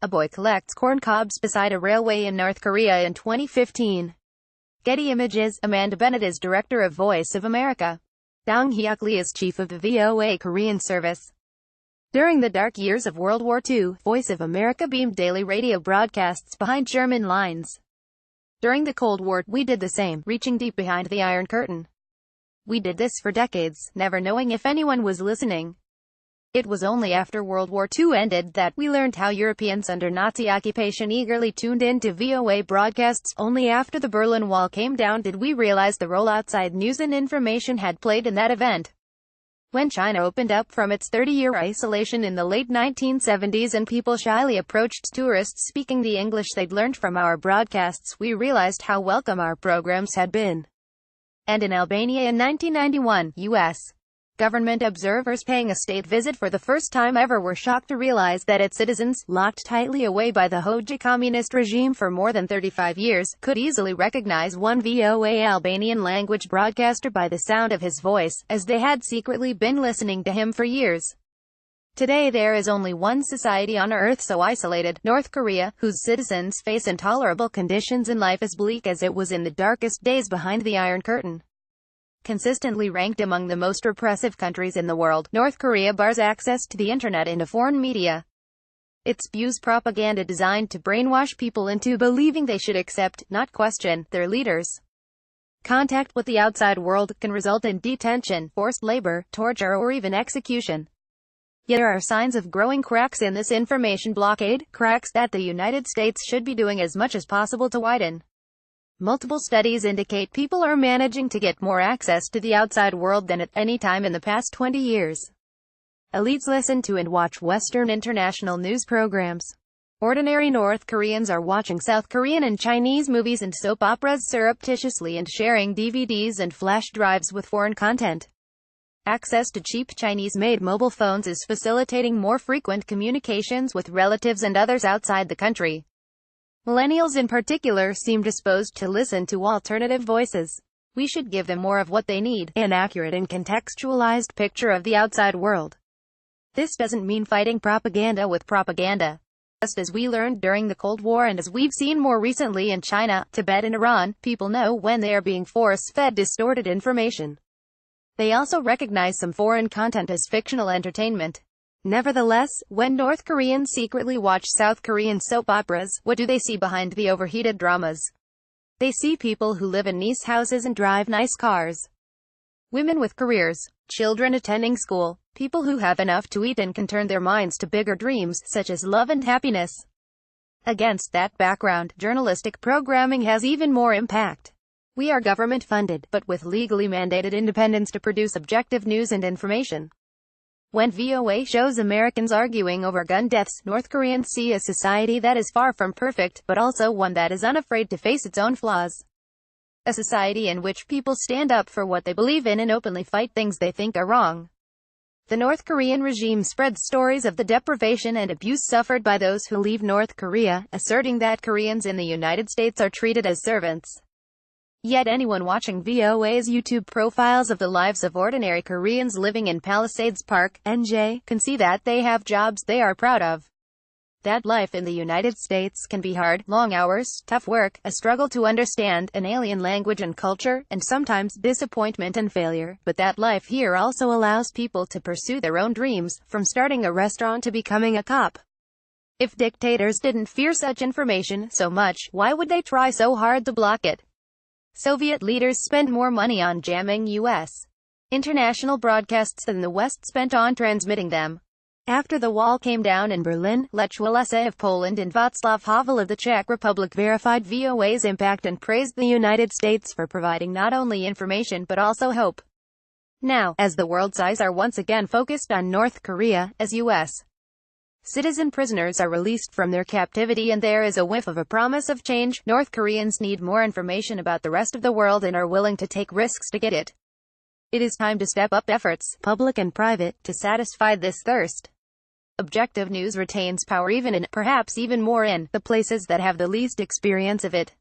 A boy collects corn cobs beside a railway in North Korea in 2015. Getty Images. Amanda Bennett is director of Voice of America. Dong Hyuk Lee is chief of the VOA Korean service. During the dark years of World War II, Voice of America beamed daily radio broadcasts behind German lines. During the Cold War, we did the same, reaching deep behind the Iron Curtain. We did this for decades, never knowing if anyone was listening. It was only after World War II ended that we learned how Europeans under Nazi occupation eagerly tuned in to VOA broadcasts. Only after the Berlin Wall came down did we realize the role outside news and information had played in that event. When China opened up from its 30-year isolation in the late 1970s and people shyly approached tourists speaking the English they'd learned from our broadcasts, we realized how welcome our programs had been. And in Albania in 1991, U.S. government observers paying a state visit for the first time ever were shocked to realize that its citizens, locked tightly away by the Hoxha communist regime for more than 35 years, could easily recognize one VOA Albanian language broadcaster by the sound of his voice, as they had secretly been listening to him for years. Today there is only one society on earth so isolated, North Korea, whose citizens face intolerable conditions and life as bleak as it was in the darkest days behind the Iron Curtain. Consistently ranked among the most repressive countries in the world, North Korea bars access to the internet and to foreign media. It spews propaganda designed to brainwash people into believing they should accept, not question, their leaders. Contact with the outside world can result in detention, forced labor, torture, or even execution. Yet there are signs of growing cracks in this information blockade, cracks that the United States should be doing as much as possible to widen. Multiple studies indicate people are managing to get more access to the outside world than at any time in the past 20 years. Elites listen to and watch Western international news programs. Ordinary North Koreans are watching South Korean and Chinese movies and soap operas surreptitiously and sharing DVDs and flash drives with foreign content. Access to cheap Chinese-made mobile phones is facilitating more frequent communications with relatives and others outside the country. Millennials in particular seem disposed to listen to alternative voices. We should give them more of what they need, an accurate and contextualized picture of the outside world. This doesn't mean fighting propaganda with propaganda. Just as we learned during the Cold War and as we've seen more recently in China, Tibet and Iran, people know when they are being force-fed distorted information. They also recognize some foreign content as fictional entertainment. Nevertheless, when North Koreans secretly watch South Korean soap operas, what do they see behind the overheated dramas? They see people who live in nice houses and drive nice cars. Women with careers, children attending school, people who have enough to eat and can turn their minds to bigger dreams, such as love and happiness. Against that background, journalistic programming has even more impact. We are government-funded, but with legally mandated independence to produce objective news and information. When VOA shows Americans arguing over gun deaths, North Koreans see a society that is far from perfect, but also one that is unafraid to face its own flaws. A society in which people stand up for what they believe in and openly fight things they think are wrong. The North Korean regime spreads stories of the deprivation and abuse suffered by those who leave North Korea, asserting that Koreans in the United States are treated as servants. Yet anyone watching VOA's YouTube profiles of the lives of ordinary Koreans living in Palisades Park, NJ, can see that they have jobs they are proud of. That life in the United States can be hard, long hours, tough work, a struggle to understand an alien language and culture, and sometimes disappointment and failure, but that life here also allows people to pursue their own dreams, from starting a restaurant to becoming a cop. If dictators didn't fear such information so much, why would they try so hard to block it? Soviet leaders spent more money on jamming U.S. international broadcasts than the West spent on transmitting them. After the wall came down in Berlin, Lech Walesa of Poland and Václav Havel of the Czech Republic verified VOA's impact and praised the United States for providing not only information but also hope. Now, as the world's eyes are once again focused on North Korea, as U.S. citizen prisoners are released from their captivity and there is a whiff of a promise of change, North Koreans need more information about the rest of the world and are willing to take risks to get it. It is time to step up efforts, public and private, to satisfy this thirst. Objective news retains power even in, perhaps even more in, the places that have the least experience of it.